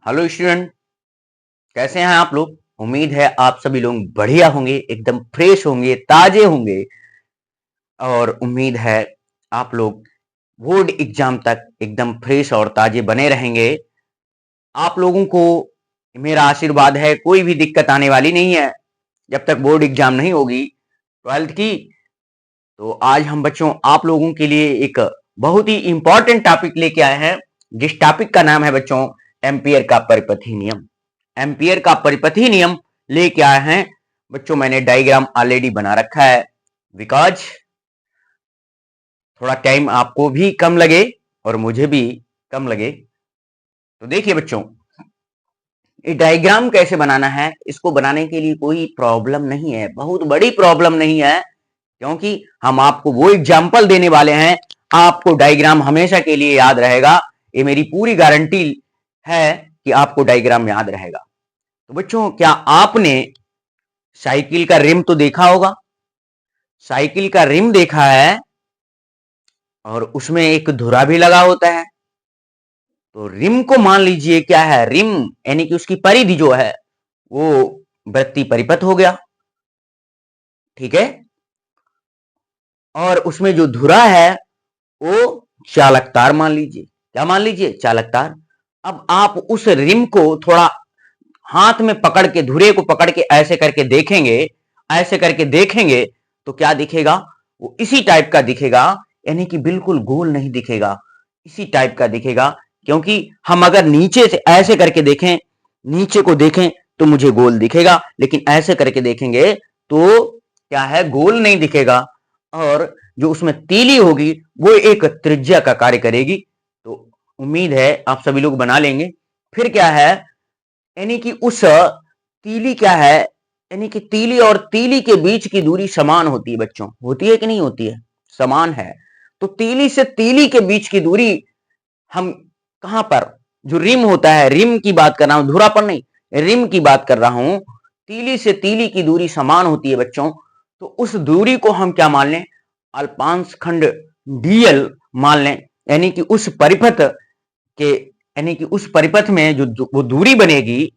Hello student, कैसे हैं आप लोग। उम्मीद है आप सभी लोग बढ़िया होंगे, एकदम फ्रेश होंगे, ताजे होंगे। और उम्मीद है आप लोग बोर्ड एग्जाम तक एकदम फ्रेश और ताजे बने रहेंगे। आप लोगों को मेरा आशीर्वाद है, कोई भी दिक्कत आने वाली नहीं है जब तक बोर्ड एग्जाम नहीं होगी 12th की। तो आज हम बच्चों आप लोगों के लिए एक बहुत ही इंपॉर्टेंट टॉपिक लेके आए हैं, जिस टॉपिक का नाम है बच्चों एम्पियर का परिपथी नियम। एम्पियर का परिपथी नियम लेके आए हैं बच्चों। मैंने डायग्राम ऑलरेडी बना रखा है, बिकॉज थोड़ा टाइम आपको भी कम लगे और मुझे भी कम लगे। तो देखिए बच्चों, ये डायग्राम कैसे बनाना है, इसको बनाने के लिए कोई प्रॉब्लम नहीं है, बहुत बड़ी प्रॉब्लम नहीं है, क्योंकि हम आपको वो एग्जाम्पल देने वाले हैं। आपको डायग्राम हमेशा के लिए याद रहेगा, ये मेरी पूरी गारंटी है कि आपको डायग्राम याद रहेगा। तो बच्चों, क्या आपने साइकिल का रिम तो देखा होगा। साइकिल का रिम देखा है और उसमें एक धुरा भी लगा होता है। तो रिम को मान लीजिए क्या है, रिम यानी कि उसकी परिधि जो है वो वृत्तीय परिपथ हो गया, ठीक है। और उसमें जो धुरा है वो चालक तार मान लीजिए। क्या मान लीजिए? चालक तार। अब आप उस रिम को थोड़ा हाथ में पकड़ के, धुरे को पकड़ के ऐसे करके देखेंगे, ऐसे करके देखेंगे तो क्या दिखेगा? वो इसी टाइप का दिखेगा, यानी कि बिल्कुल गोल नहीं दिखेगा, इसी टाइप का दिखेगा। क्योंकि हम अगर नीचे से ऐसे करके देखें, नीचे को देखें तो मुझे गोल दिखेगा, लेकिन ऐसे करके देखेंगे तो क्या है, गोल नहीं दिखेगा। और जो उसमें तीली होगी वो एक त्रिज्या का कार्य करेगी। तो उम्मीद है आप सभी लोग बना लेंगे। फिर क्या है, यानी कि उस तीली क्या है, यानी कि तीली और तीली के बीच की दूरी समान होती है बच्चों। होती है कि नहीं होती है? समान है। तो तीली से तीली के बीच की दूरी हम कहां पर, जो रिम होता है, रिम की बात कर रहा हूं, धुरा पर नहीं, रिम की बात कर रहा हूं। तीली से तीली की दूरी समान होती है बच्चों। तो उस दूरी को हम क्या मान लें? अल्पांश खंड डीएल मान लें। यानी कि उस परिपथ के, यानी कि उस परिपथ में जो वो दूरी बनेगी,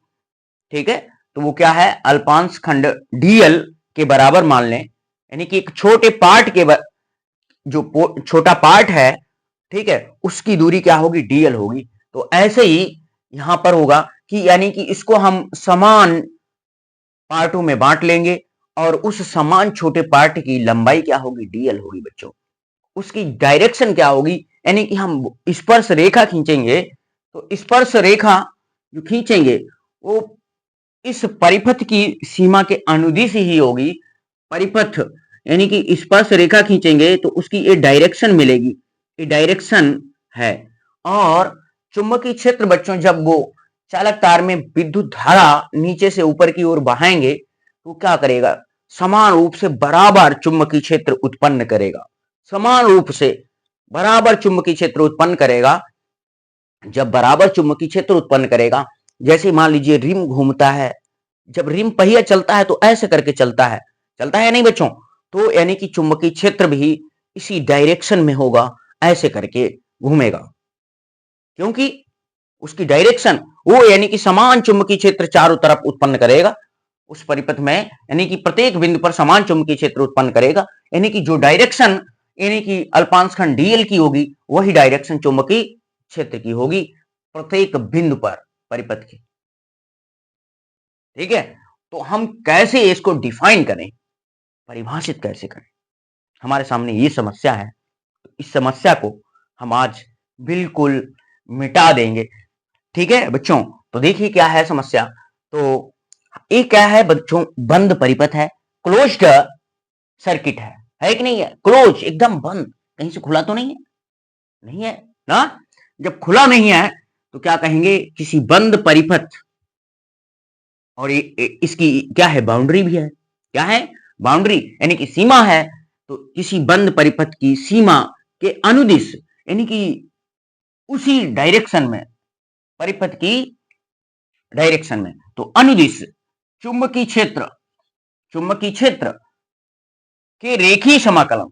ठीक है, तो वो क्या है, अल्पांश खंड डीएल के बराबर मान लें। यानी कि एक छोटे पार्ट के जो छोटा पार्ट है, ठीक है, उसकी दूरी क्या होगी? डीएल होगी। तो ऐसे ही यहां पर होगा कि यानी कि इसको हम समान पार्टों में बांट लेंगे और उस समान छोटे पार्ट की लंबाई क्या होगी? डीएल होगी बच्चों। उसकी डायरेक्शन क्या होगी? यानी कि हम स्पर्श रेखा खींचेंगे, तो स्पर्श रेखा जो खींचेंगे वो इस परिपथ की सीमा के अनुदिश ही होगी। परिपथ यानी कि स्पर्श रेखा खींचेंगे तो उसकी ये डायरेक्शन मिलेगी, ये डायरेक्शन है। और चुंबकीय क्षेत्र बच्चों, जब वो चालक तार में विद्युत धारा नीचे से ऊपर की ओर बहाएंगे तो क्या करेगा? समान रूप से बराबर चुंबकीय क्षेत्र उत्पन्न करेगा। समान रूप से बराबर चुंबकीय क्षेत्र उत्पन्न करेगा। जब बराबर चुंबकीय क्षेत्र उत्पन्न करेगा, जैसे मान लीजिए रिम घूमता है, जब रिम पहिया चलता है तो ऐसे करके चलता है, चलता है नहीं बच्चों? तो यानी कि चुंबकीय क्षेत्र भी इसी डायरेक्शन में होगा, ऐसे करके घूमेगा। क्योंकि उसकी डायरेक्शन वो, यानी कि समान चुंबकीय क्षेत्र चारों तरफ उत्पन्न करेगा उस परिपथ में, यानी कि प्रत्येक बिंदु पर समान चुंबकीय क्षेत्र उत्पन्न करेगा। यानी कि जो डायरेक्शन यानी कि अल्पांश खंड डीएल की होगी, वही डायरेक्शन चुंबकीय क्षेत्र की होगी प्रत्येक बिंदु पर परिपथ की। ठीक है, तो हम कैसे इसको डिफाइन करें, परिभाषित कैसे करें? हमारे सामने ये समस्या है, तो इस समस्या को हम आज बिल्कुल मिटा देंगे। ठीक है बच्चों, तो देखिए क्या है समस्या। तो ये क्या है बच्चों? बंद परिपथ है, क्लोज्ड सर्किट है कि नहीं है? क्लोज, एकदम बंद, कहीं से खुला तो नहीं है? नहीं है ना। जब खुला नहीं है तो क्या कहेंगे? किसी बंद परिपथ। और इसकी क्या है? बाउंड्री भी है। क्या है? बाउंड्री, यानी कि सीमा है। तो किसी बंद परिपथ की सीमा के अनुदिश, यानी कि उसी डायरेक्शन में, परिपथ की डायरेक्शन में, तो अनुदिश चुंबकीय क्षेत्र, चुंबकीय क्षेत्र के रेखीय समाकलन,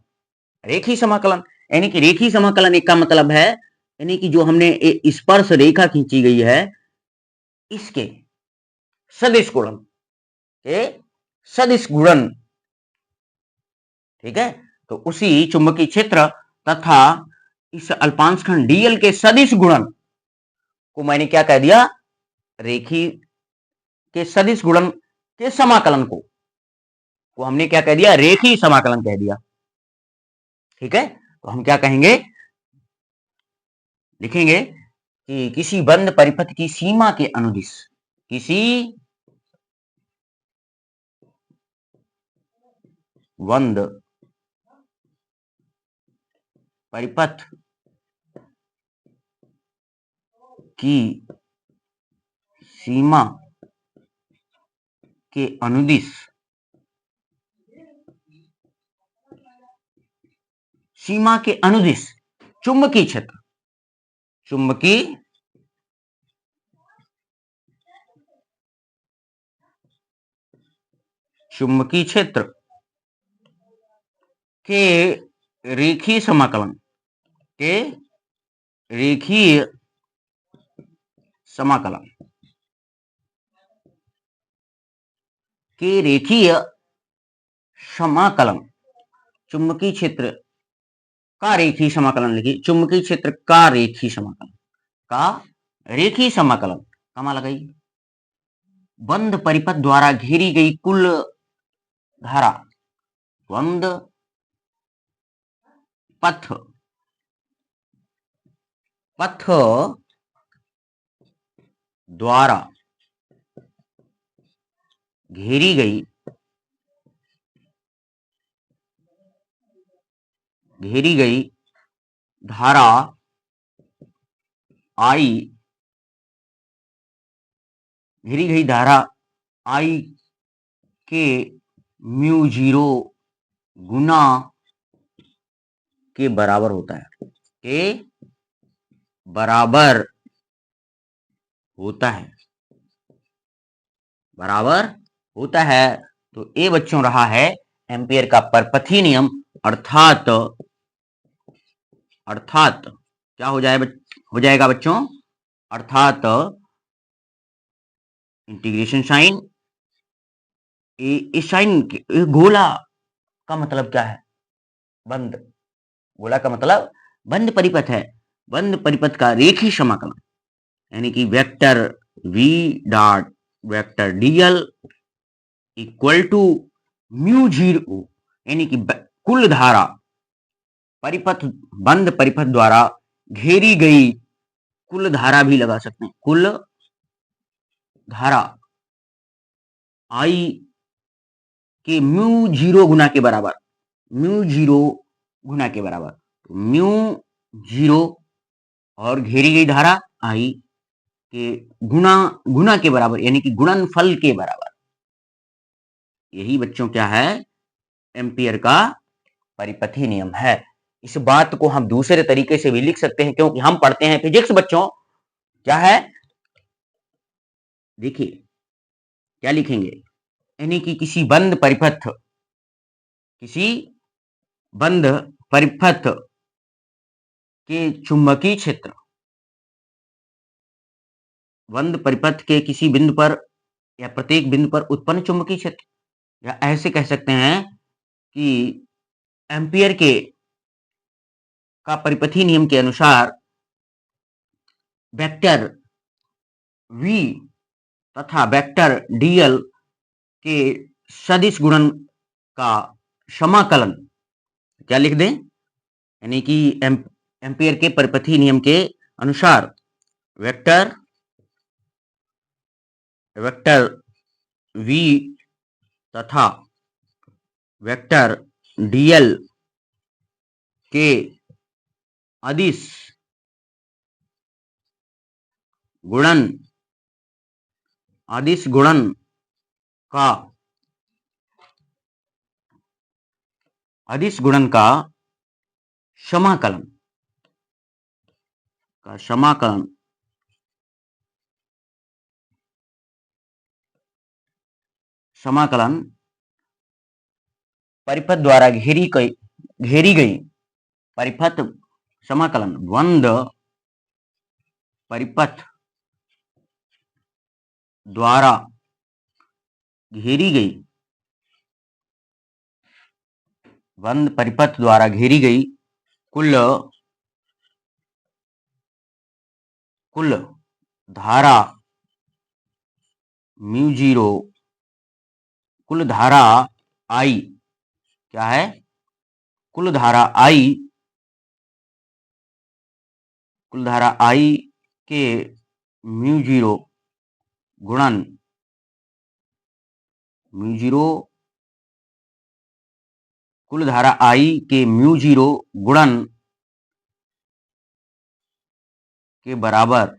रेखीय समाकलन, यानी कि रेखीय समाकलन एक का मतलब है, यानी कि जो हमने स्पर्श रेखा खींची गई है, इसके सदिश गुणन के सदिश गुणन, ठीक है। तो उसी चुंबकीय क्षेत्र तथा इस अल्पांश खंड डीएल के सदिश गुणन को मैंने क्या कह दिया, रेखी के सदिश गुणन के समाकलन को हमने क्या कह दिया, रेखीय समाकलन कह दिया, ठीक है। तो हम क्या कहेंगे, लिखेंगे कि किसी बंद परिपथ की सीमा के अनुदिश, किसी बंद परिपथ की सीमा के अनुदिश सीमा के अनुदिश चुंबकीय क्षेत्र, चुंबकीय क्षेत्र के रेखीय समाकलन के रेखीय समाकलन के रेखीय समाकलन, चुंबकीय क्षेत्र का रेखीय समाकलन लिखिए, चुंबकीय क्षेत्र का रेखीय समाकलन, का रेखीय समाकलन, कमा लगाई, बंद परिपथ द्वारा घेरी गई कुल धारा, बंद पथ द्वारा घेरी गई धारा आई, घेरी गई धारा आई के म्यू जीरो गुना के बराबर होता है, के बराबर होता है। तो ये बच्चों रहा है एम्पियर का परपथी नियम, अर्थात क्या हो जाएगा बच्चों, अर्थात इंटीग्रेशन साइन, इस साइन गोला का मतलब क्या है, बंद, गोला का मतलब बंद परिपथ है, बंद परिपथ का रेखीय समाकलन, यानी कि vector v dot vector dl equal to mu zero, यानी कि कुल धारा परिपथ, बंद परिपथ द्वारा घेरी गई कुल धारा भी लगा सकते हैं, कुल धारा आई के म्यू जीरो गुना के बराबर, म्यू जीरो गुना के बराबर, तो म्यू जीरो और घेरी गई धारा आई के गुना के बराबर, यानी कि गुणनफल के बराबर, यही बच्चों क्या है, एम्पियर का परिपथी नियम है। इस बात को हम दूसरे तरीके से भी लिख सकते हैं, क्योंकि हम पढ़ते हैं फिजिक्स बच्चों, क्या है, देखिए क्या लिखेंगे, यानी कि किसी बंद परिपथ के चुंबकीय क्षेत्र, बंद परिपथ के किसी बिंदु पर या प्रत्येक बिंदु पर उत्पन्न चुंबकीय क्षेत्र, या ऐसे कह सकते हैं कि एम्पियर का परिपथी नियम के अनुसार वेक्टर v तथा वेक्टर dl के सदिश गुणन का समाकलन क्या लिख दें, यानी कि एम्पियर के परिपथी नियम के अनुसार वेक्टर v तथा वेक्टर dl के अदिश गुणन का समाकलन परिपथ द्वारा घेरी गई परिपथ समाकलन बंद परिपथ द्वारा घेरी गई, बंद परिपथ द्वारा घेरी गई कुल धारा म्यू जीरो, कुल धारा आई, क्या है, कुल धारा आई के म्यू जीरो गुणन म्यू जीरो, कुल धारा आई के म्यू जीरो गुणन के बराबर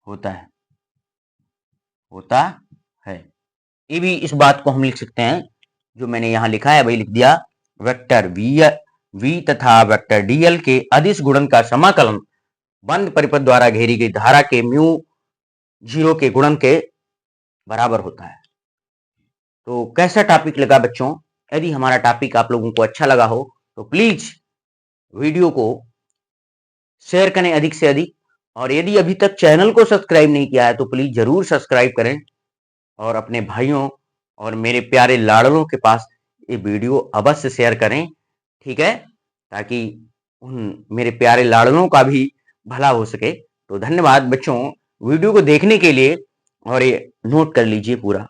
होता है। ये भी इस बात को हम लिख सकते हैं, जो मैंने यहां लिखा है वही लिख दिया, वेक्टर v तथा वेक्टर dl के अदिश गुणन का समाकलन बंद परिपथ द्वारा घेरी गई धारा के म्यू जीरो के गुणन के बराबर होता है। तो कैसा टॉपिक लगा बच्चों? यदि हमारा टॉपिक आप लोगों को अच्छा लगा हो तो प्लीज वीडियो को शेयर करें अधिक से अधिक, और यदि अभी तक चैनल को सब्सक्राइब नहीं किया है तो प्लीज जरूर सब्सक्राइब करें और अपने भाइयों और मेरे प्यारे लाडलों के पास ये वीडियो अवश्य शेयर करें, ठीक है, ताकि उन मेरे प्यारे लाडलों का भी भला हो सके। तो धन्यवाद बच्चों वीडियो को देखने के लिए, और ये नोट कर लीजिए पूरा।